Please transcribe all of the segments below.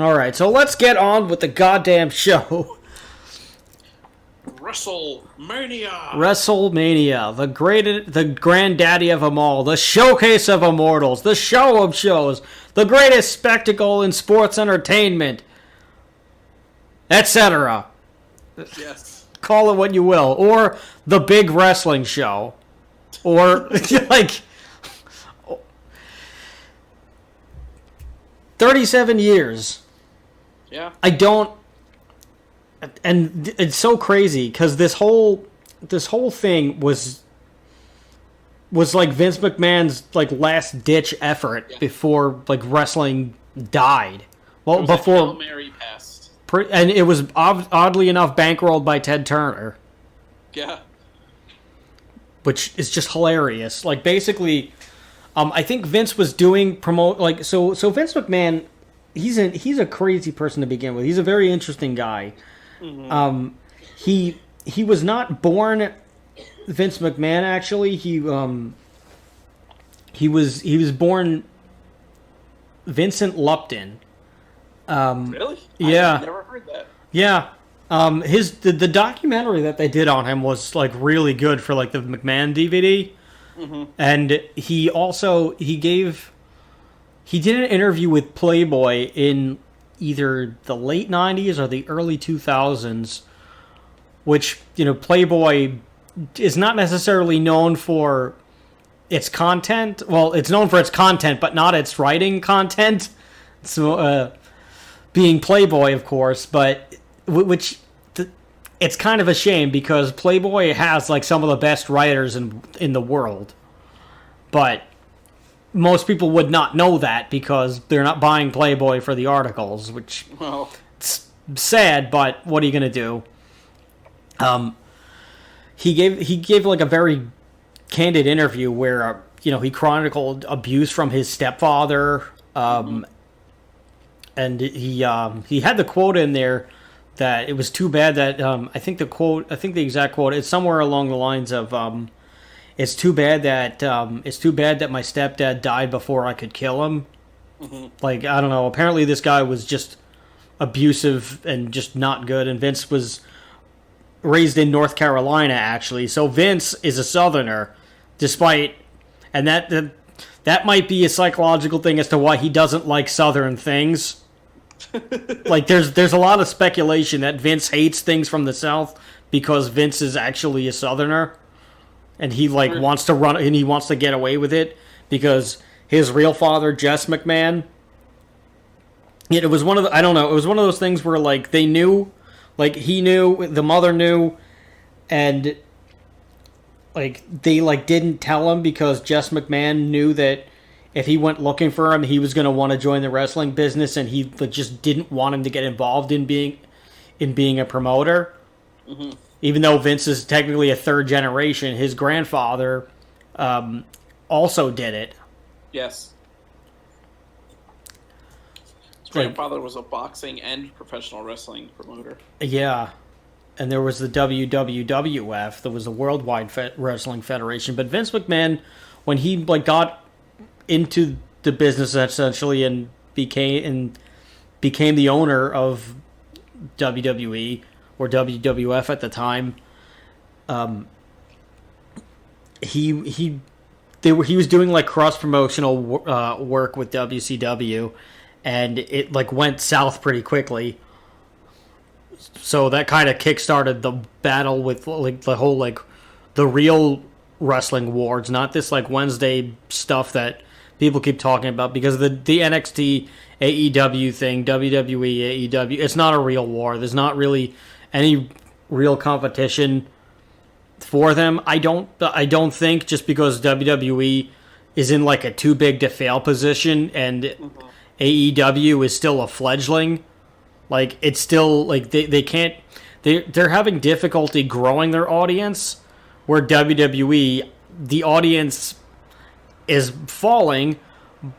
All right, so let's get on with the goddamn show. WrestleMania, the granddaddy of them all, the showcase of immortals, the show of shows, the greatest spectacle in sports entertainment, etc. Yes. Call it what you will, or the big wrestling show, or like 37 years. Yeah. I don't. And it's so crazy because this whole thing was like Vince McMahon's like last ditch effort before like wrestling died. Well, before Hail Mary passed. And it was oddly enough bankrolled by Ted Turner. Yeah. Which is just hilarious. Like basically, I think Vince was doing so Vince McMahon, he's a crazy person to begin with. He's a very interesting guy. Mm-hmm. He was not born Vince McMahon. Actually, he was born Vincent Lupton. Really? Yeah. I've never heard that. Yeah. The documentary that they did on him was like really good for like the McMahon DVD. Mm-hmm. And he did an interview with Playboy in either the late 90s or the early 2000s, which, Playboy is not necessarily known for its content. Well, it's known for its content, but not its writing content. So, being Playboy, of course, but it's kind of a shame because Playboy has like some of the best writers in the world, but most people would not know that because they're not buying Playboy for the articles, which it's sad, but what are you gonna do? He gave like a very candid interview where he chronicled abuse from his stepfather, and he had the quote in there that it was too bad that I think the exact quote is somewhere along the lines of it's too bad that my stepdad died before I could kill him. Mm-hmm. Like, I don't know. Apparently, this guy was just abusive and just not good. And Vince was raised in North Carolina, actually. So Vince is a Southerner, and that might be a psychological thing as to why he doesn't like Southern things. Like, there's a lot of speculation that Vince hates things from the South because Vince is actually a Southerner. And he wants to run, and he wants to get away with it because his real father, Jess McMahon. It was one of those things where like they knew, like he knew, the mother knew, and like they like didn't tell him because Jess McMahon knew that if he went looking for him, he was going to want to join the wrestling business, and he just didn't want him to get involved in being a promoter. Mm-hmm. Even though Vince is technically a third generation, his grandfather also did it. Yes. His grandfather was a boxing and professional wrestling promoter. Yeah. And there was the WWF, there was the Worldwide Wrestling Federation. But Vince McMahon, when he got into the business essentially and became the owner of WWE, or WWF at the time, he was doing like cross promotional work with WCW, and it like went south pretty quickly. So that kind of kickstarted the battle with like the whole like the real wrestling wars, not this like Wednesday stuff that people keep talking about, because the NXT AEW thing, WWE AEW, it's not a real war. There's not really any real competition for them. I don't think, just because WWE is in like a too big to fail position and AEW is still a fledgling. Like, it's still like they can't, they're having difficulty growing their audience, where WWE, the audience is falling,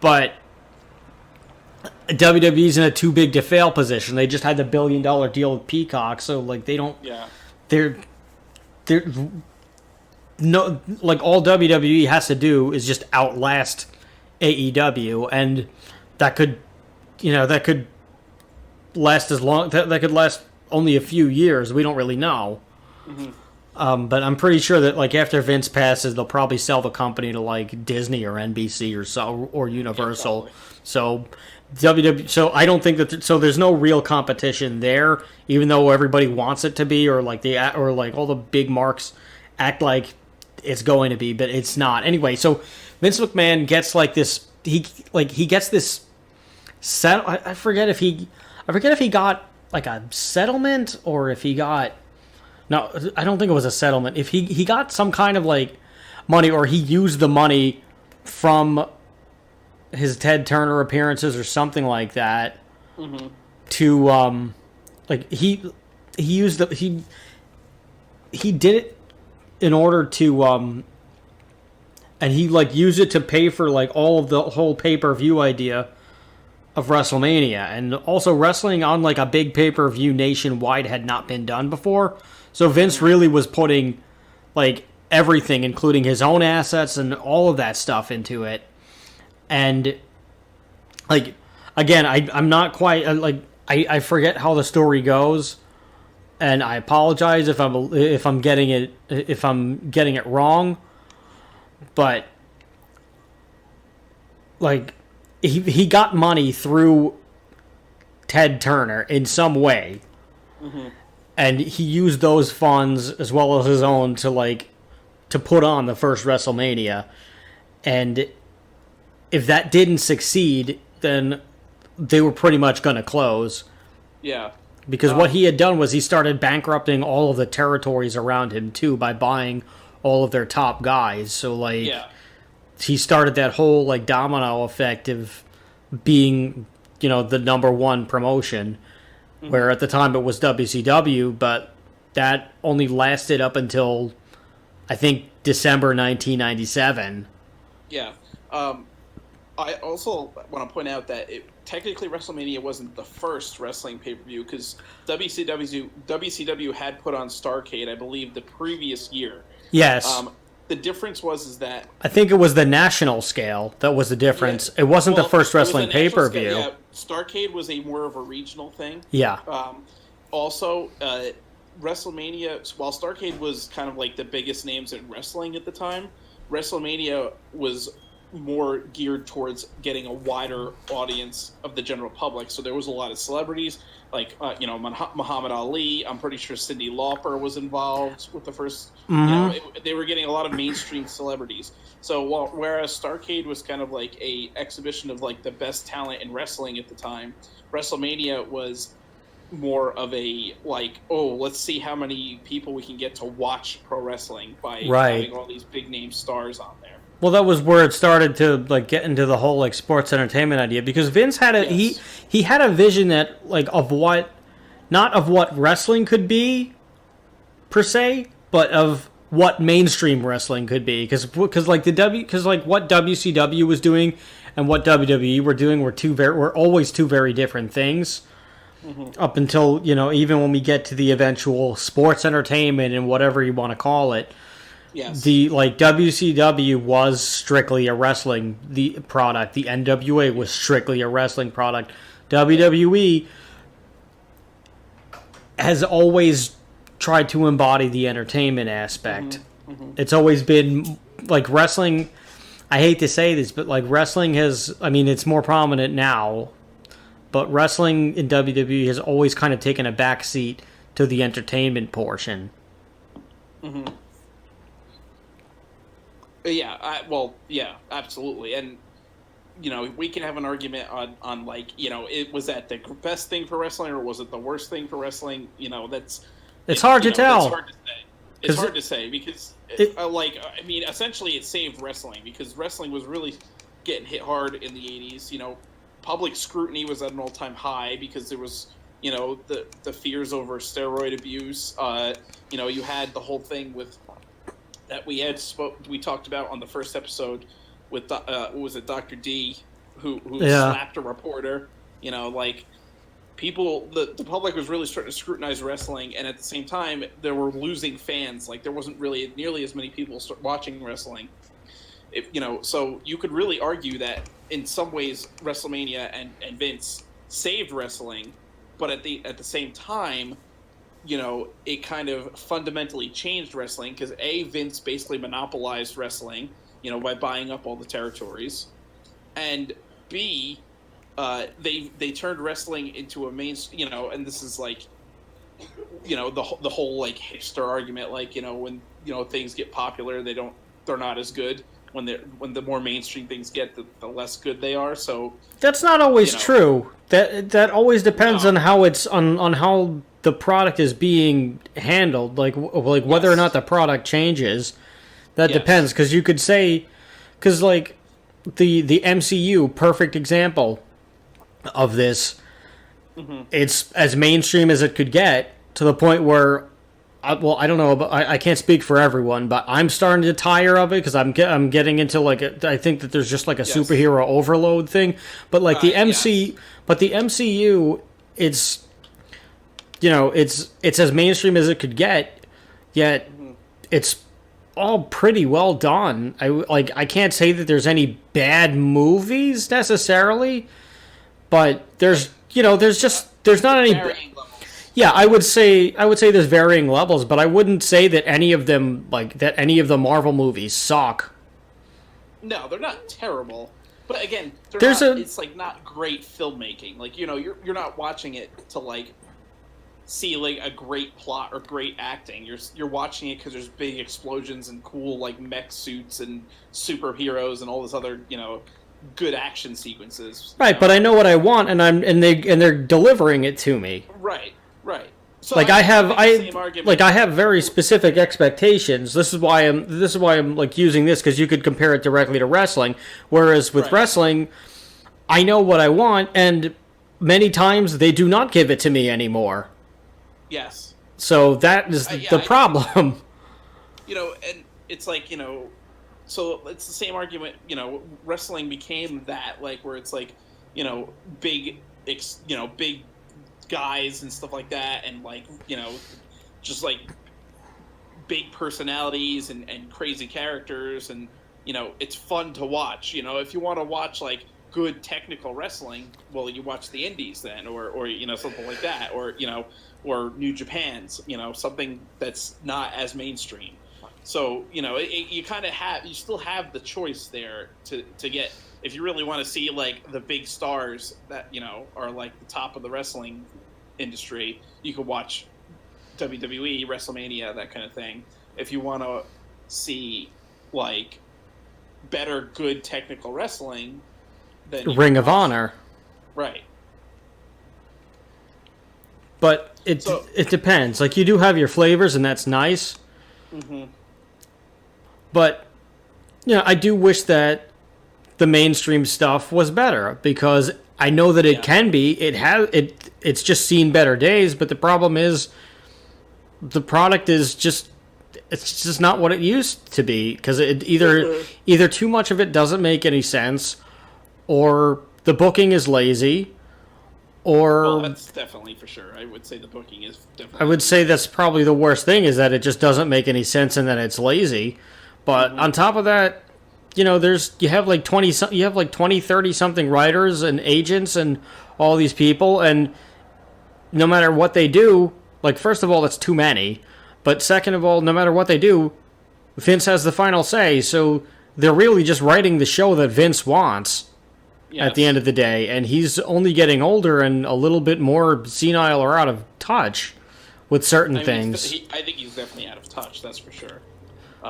but WWE's in a too big to fail position. They just had the $1 billion deal with Peacock, so like they don't. Yeah. They're no, like, all WWE has to do is just outlast AEW, and that could last as long. That could last only a few years. We don't really know. But I'm pretty sure that like after Vince passes, they'll probably sell the company to like Disney or NBC or Universal. So So I don't think that. So there's no real competition there, even though everybody wants it to be, or like all the big marks act like it's going to be, but it's not. Anyway, so Vince McMahon gets like this. He gets this set. I forget if he got like a settlement or if he got. No, I don't think it was a settlement. If he got some kind of like money, or he used the money from his Ted Turner appearances or something like that to like he did it in order to and he like used it to pay for like all of the whole pay-per-view idea of WrestleMania, and also wrestling on like a big pay-per-view nationwide had not been done before. So Vince really was putting like everything, including his own assets and all of that stuff, into it. And like again, I'm not quite like I forget how the story goes, and I apologize if I'm getting it wrong, but like he got money through Ted Turner in some way. And he used those funds as well as his own to put on the first WrestleMania. And if that didn't succeed, then they were pretty much going to close. Yeah. Because what he had done was he started bankrupting all of the territories around him too by buying all of their top guys. So he started that whole like domino effect of being, the number one promotion. Where at the time it was WCW, but that only lasted up until, I think, December 1997. Yeah. I also want to point out that technically WrestleMania wasn't the first wrestling pay-per-view, because WCW had put on Starrcade, I believe, the previous year. Yes. The difference was that I think it was the national scale that was the difference. Yeah. It wasn't the first wrestling pay-per-view. Yeah, Starrcade was more of a regional thing. Yeah. Also, WrestleMania, while Starrcade was kind of like the biggest names in wrestling at the time, WrestleMania was more geared towards getting a wider audience of the general public. So there was a lot of celebrities, like Muhammad Ali. I'm pretty sure Cyndi Lauper was involved with the first. They were getting a lot of mainstream celebrities. So whereas Starrcade was kind of like a exhibition of like the best talent in wrestling at the time, WrestleMania was more of a like, let's see how many people we can get to watch pro wrestling by having all these big name stars on there. Well, that was where it started to like get into the whole like sports entertainment idea, because Vince had he had a vision that like not of what wrestling could be per se, but of what mainstream wrestling could be, because what WCW was doing and what WWE were doing were always two very different things. Up until even when we get to the eventual sports entertainment and whatever you want to call it. Yes. The WCW was strictly a wrestling product. The NWA was strictly a wrestling product. WWE has always tried to embody the entertainment aspect. It's always been like wrestling. I hate to say this, but like wrestling it's more prominent now, but wrestling in WWE has always kind of taken a back seat to the entertainment portion. Yeah, absolutely. And, we can have an argument on like, was that the best thing for wrestling or was it the worst thing for wrestling? It's hard to tell. It's hard to say. It's hard to say because, essentially it saved wrestling, because wrestling was really getting hit hard in the 80s. Public scrutiny was at an all-time high because there was, the fears over steroid abuse. You had the whole thing with that we talked about on the first episode with Dr. D, who slapped a reporter. People, the public was really starting to scrutinize wrestling, and at the same time they were losing fans. Like there wasn't really nearly as many people watching wrestling. So you could really argue that in some ways WrestleMania and Vince saved wrestling, but at the same time, it kind of fundamentally changed wrestling because Vince basically monopolized wrestling, by buying up all the territories, and B, they turned wrestling into a main, and this is like, the whole like hipster argument, like when things get popular, they're not as good. When the more mainstream things get, the less good they are. So that's not always true. That always depends on how it's on how the product is being handled. Like whether or not the product changes. That depends, because you could say, because like the MCU, perfect example of this. Mm-hmm. It's as mainstream as it could get, to the point where, I don't know, but I can't speak for everyone, but I'm starting to tire of it, because I'm getting into I think that there's just like a superhero overload thing. But like the MCU, it's it's as mainstream as it could get, yet it's all pretty well done. I can't say that there's any bad movies necessarily, but there's not any. Yeah, I would say there's varying levels, but I wouldn't say that any of them, that any of the Marvel movies suck. No, they're not terrible, but again, it's like not great filmmaking. Like you're not watching it to like see like a great plot or great acting. You're watching it because there's big explosions and cool like mech suits and superheroes and all this other good action sequences. Right, but I know what I want, and they're delivering it to me. Right. So I have very specific expectations. This is why I'm like using this, because you could compare it directly to wrestling. Whereas with wrestling, I know what I want, and many times they do not give it to me anymore. Yes. So that is the problem. And it's like so it's the same argument. Wrestling became that, like, where it's like big big guys and stuff like that, and like just like big personalities and crazy characters, and it's fun to watch. If you want to watch like good technical wrestling, well, you watch the indies then, or something like that, or or New Japan's, something that's not as mainstream. So you kind of you still have the choice there to get, if you really want to see like the big stars that are like the top of the wrestling industry, you could watch WWE, WrestleMania, that kind of thing. If you want to see like better, good technical wrestling, then Ring of Honor, right? But it depends. Like, you do have your flavors, and that's nice. Mm-hmm. But I do wish that the mainstream stuff was better, because I know that it can be. It's just seen better days, but the problem is the product is just not what it used to be, because it either too much of it doesn't make any sense, or the booking is lazy, or well, that's definitely for sure. I would say the booking is definitely. I would say that's probably the worst thing, is that it just doesn't make any sense and that it's lazy. But on top of that, you have like 20, 30 something writers and agents and all these people, and no matter what they do, like, first of all, that's too many, but second of all, no matter what they do, Vince has the final say, so they're really just writing the show that Vince wants at the end of the day, and he's only getting older and a little bit more senile or out of touch with certain things. I think he's definitely out of touch, that's for sure.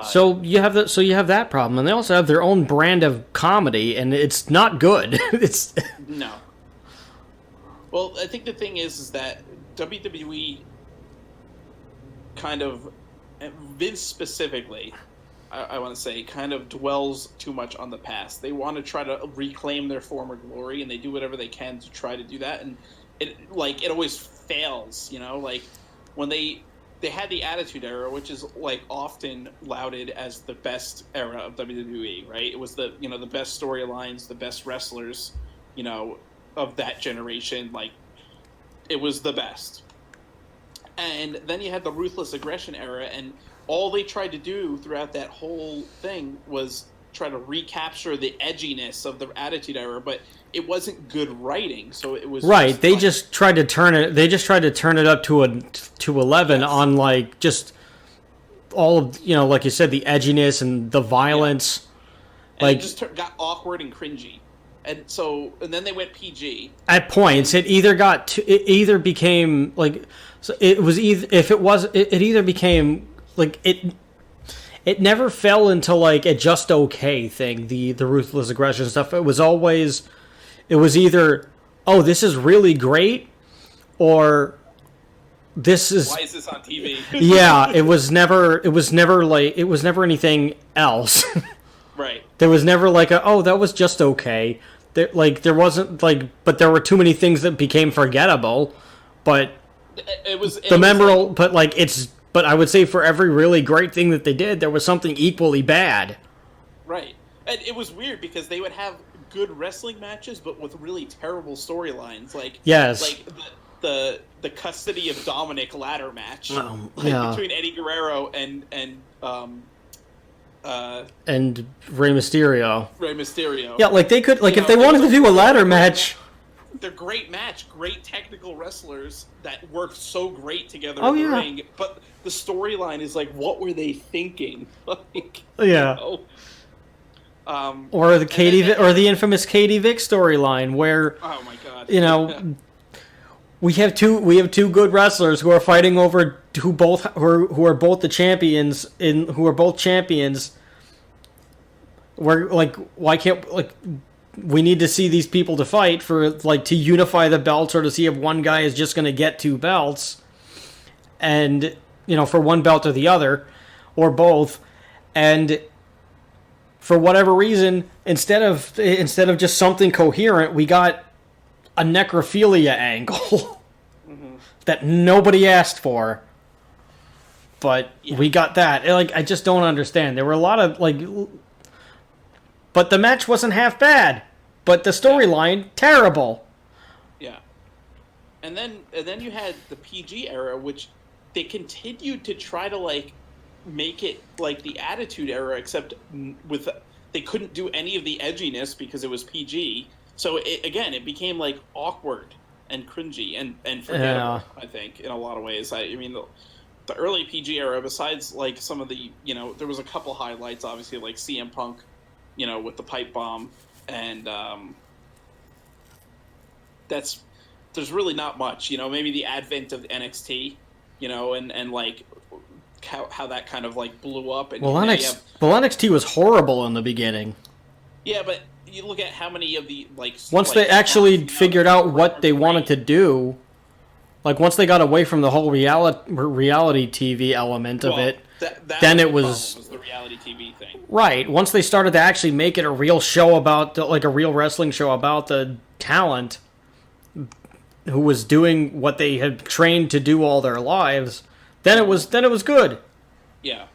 So you have that problem, and they also have their own brand of comedy, and it's not good. It's no. Well, I think the thing is that WWE kind of, Vince specifically, I want to say, kind of dwells too much on the past. They want to try to reclaim their former glory, and they do whatever they can to try to do that, and it always fails. Like when they had the Attitude Era, which is like often lauded as the best era of WWE, right? It was the the best storylines, the best wrestlers, of that generation. Like, it was the best. And then you had the Ruthless Aggression Era, and all they tried to do throughout that whole thing was try to recapture the edginess of the Attitude Era, but it wasn't good writing. So it was right. Just they like, just tried to turn it. They just tried to turn it up to 11 on like just all of like you said, the edginess and the violence. And like it just got awkward and cringy. And then they went PG. At points, it either became like, so it was either it either became like it never fell into like a just okay thing. The ruthless aggression stuff. It was either, oh, this is really great, or this is, why is this on TV? yeah. It was never anything else. Right. There was never like that was just okay. There wasn't like, but there were too many things that became forgettable. But memorable. But I would say for every really great thing that they did, there was something equally bad. Right. And it was weird because they would have good wrestling matches, but with really terrible storylines. Like, yes. Like the custody of Dominic ladder match between Eddie Guerrero and Rey Mysterio. Yeah, like they could, like if they wanted to do a ladder match. They're great match, great technical wrestlers that worked so great together in the ring. But the storyline is like, what were they thinking? Like, yeah. Or the infamous Katie Vick storyline where, oh my god, we have two good wrestlers who are fighting over who are both champions. We're like, why can't, like, we need to see these people to fight for, like, to unify the belts, or to see if one guy is just going to get 2 belts, and for one belt or the other, or both, and for whatever reason, instead of just something coherent, we got a necrophilia angle that nobody asked for. But we got that. Like, I just don't understand. There were a lot of, like, but the match wasn't half bad. But the storyline, terrible. Yeah. And then you had the PG era, which they continued to try to, like, make it like the Attitude Era, except they couldn't do any of the edginess because it was PG. So it became like awkward and cringy and forgettable. I think in a lot of ways. I mean the early PG era, besides like some of the there was a couple highlights, obviously, like CM Punk, with the pipe bomb, and there's really not much. Maybe the advent of NXT, and like how that kind of like blew up. And NXT was horrible in the beginning. Yeah, but you look at how many of the once they actually figured out what they wanted to do, like once they got away from the whole reality TV element of it, then it was the reality TV thing. Right. Once they started to actually make it a real show about like a real wrestling show about the talent who was doing what they had trained to do all their lives, then it was good. Yeah.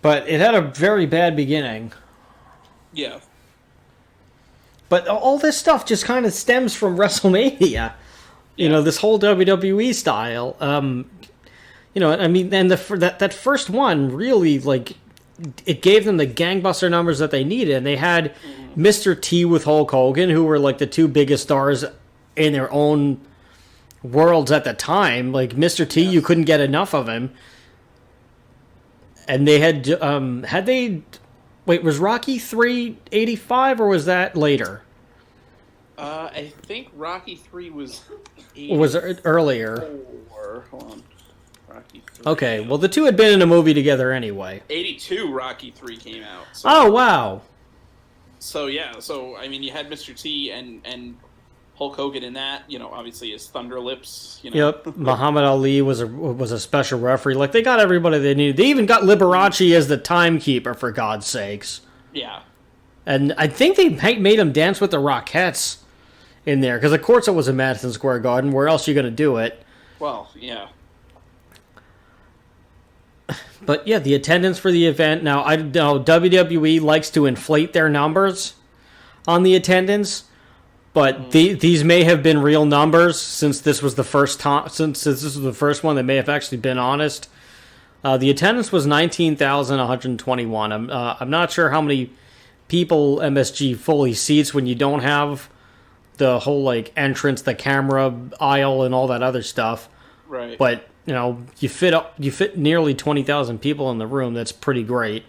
But it had a very bad beginning. Yeah. But all this stuff just kind of stems from WrestleMania. This whole WWE style. I mean, and that first one really, like, it gave them the gangbuster numbers that they needed. And they had Mr. T with Hulk Hogan, who were like the two biggest stars in their own worlds at the time. Like Mr. T, you couldn't get enough of him. And they had wait, was Rocky 3 85 or was that later? I think Rocky 3 was 84. Or was it earlier? Hold on. Rocky 3. Okay, well, the two had been in a movie together anyway. 82 Rocky 3 came out. So. Oh, wow. So, yeah. So, I mean, you had Mr. T and Hulk Hogan in that. Obviously his Thunder Lips. Yep. Muhammad Ali was a special referee. Like, they got everybody they needed. They even got Liberace as the timekeeper, for God's sakes. Yeah. And I think they made him dance with the Rockettes in there. Because, of course, it was in Madison Square Garden. Where else are you going to do it? Well, yeah. But yeah, the attendance for the event. Now, I know WWE likes to inflate their numbers on the attendance, but these may have been real numbers since this was the first time. Since this was the first one, they may have actually been honest. The attendance was 19,121. I'm not sure how many people MSG fully seats when you don't have the whole like entrance, the camera aisle, and all that other stuff. Right. But you fit nearly 20,000 people in the room. That's pretty great.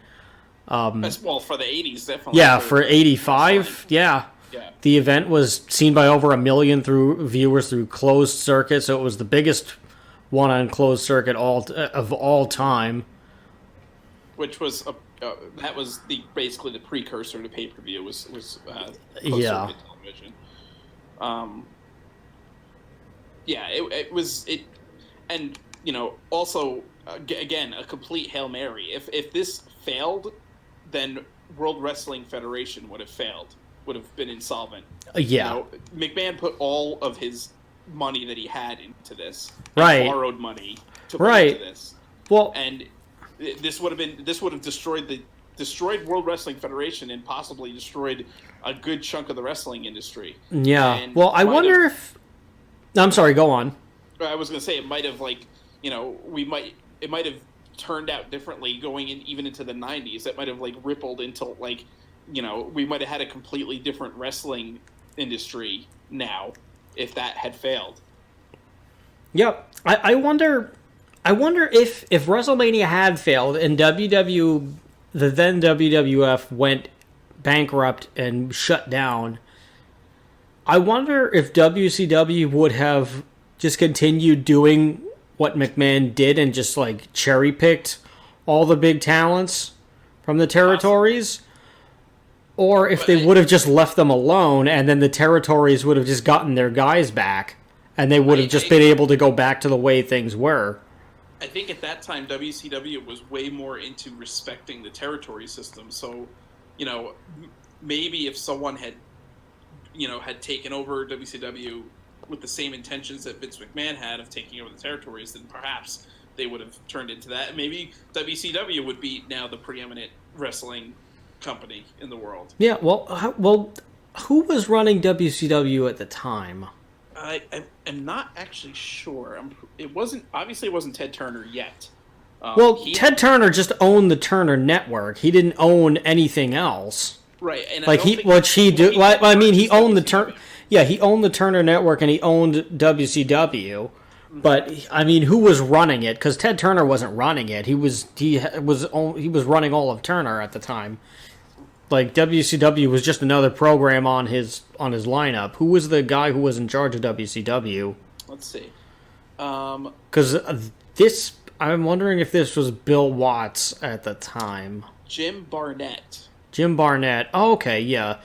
That's, well, for the 80s, definitely. Yeah, for 85, yeah. Yeah. The event was seen by over 1 million viewers through closed circuit, so it was the biggest one on closed circuit of all time. Which was that was basically the precursor to pay-per-view was closed Yeah. circuit television. It was and also again a complete Hail Mary. If this failed, then World Wrestling Federation would have been insolvent. Yeah. McMahon put all of his money that he had into this, right? Borrowed money to put into this. Well, and this would have destroyed World Wrestling Federation and possibly destroyed a good chunk of the wrestling industry. Yeah. And well, I wonder if. I'm sorry. Go on. I was going to say it might have it might have turned out differently going even into the 90s. It might have rippled into we might have had a completely different wrestling industry now if that had failed. Yep. I wonder if WrestleMania had failed and the then WWF went bankrupt and shut down, I wonder if WCW would have just continued doing what McMahon did and just cherry picked all the big talents from the territories. Or if they would have just left them alone and then the territories would have just gotten their guys back and they would have just been able to go back to the way things were. I think at that time WCW was way more into respecting the territory system. So, maybe if someone had taken over WCW with the same intentions that Vince McMahon had of taking over the territories, then perhaps they would have turned into that. Maybe WCW would be now the preeminent wrestling company in the world. Yeah, well, who was running WCW at the time? I am not actually sure. It wasn't Ted Turner yet. Ted Turner just owned the Turner Network. He didn't own anything else. Right, and he owned the he owned the Turner Network and he owned WCW. But who was running it? Because Ted Turner wasn't running it. He was running all of Turner at the time. WCW was just another program on his lineup. Who was the guy who was in charge of WCW? Let's see. Because I'm wondering if this was Bill Watts at the time. Jim Barnett. Oh, okay, yeah.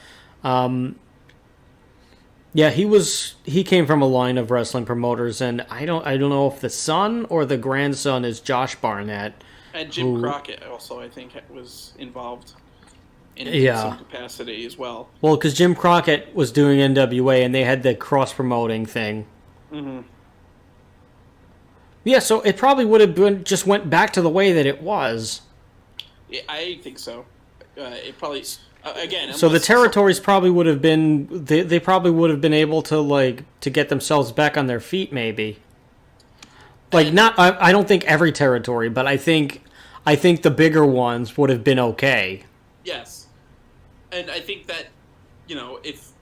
Yeah, he came from a line of wrestling promoters, and I don't know if the son or the grandson is Josh Barnett. And Jim Crockett also, I think, was involved in some capacity as well. Well, because Jim Crockett was doing NWA, and they had the cross-promoting thing. Mm-hmm. Yeah, so it probably would have just went back to the way that it was. Yeah, I think so. It probably... again, so the territories probably would have been they probably would have been able to to get themselves back on their feet, maybe. I don't think every territory, but I think the bigger ones would have been okay. Yes, and I think that if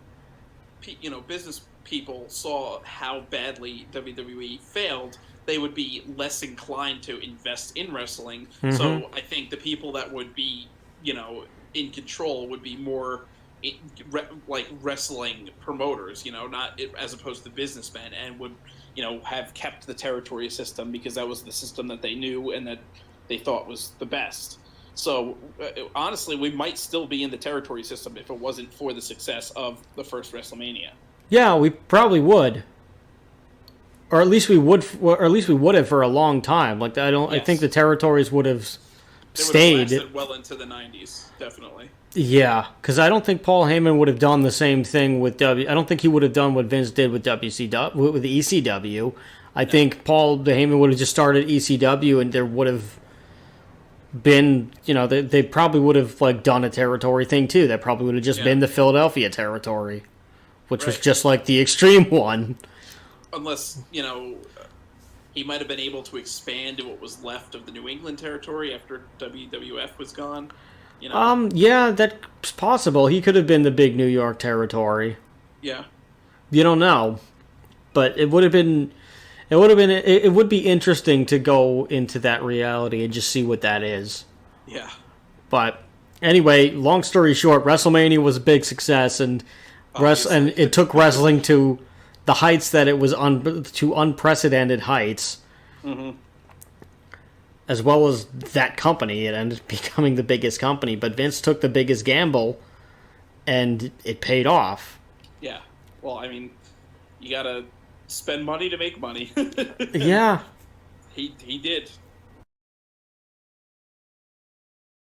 business people saw how badly WWE failed, they would be less inclined to invest in wrestling. Mm-hmm. So I think the people that would be in control would be more wrestling promoters, not as opposed to businessmen, and would have kept the territory system because that was the system that they knew and that they thought was the best. So honestly, we might still be in the territory system if it wasn't for the success of the first WrestleMania. Yeah, we probably would, or at least we would have for a long time. Yes. I think the territories would have stayed well into the 90s, definitely. Yeah, because I don't think Paul Heyman would have done the same thing with I don't think he would have done what Vince did with WCW, with ECW. I think Paul Heyman would have just started ECW, and there would have been, they probably would have done a territory thing too. That probably would have just been the Philadelphia territory, which was just like the Extreme one. Unless he might have been able to expand to what was left of the New England territory after WWF was gone. You know? Yeah, that's possible. He could have been the big New York territory. Yeah. You don't know, but it would have been. It would be interesting to go into that reality and just see what that is. Yeah. But anyway, long story short, WrestleMania was a big success, and it took wrestling to the heights that it was to unprecedented heights. Mm-hmm. As well as that company, it ended up becoming the biggest company. But Vince took the biggest gamble, and it paid off. Yeah. Well, I mean, you gotta spend money to make money. Yeah. He did.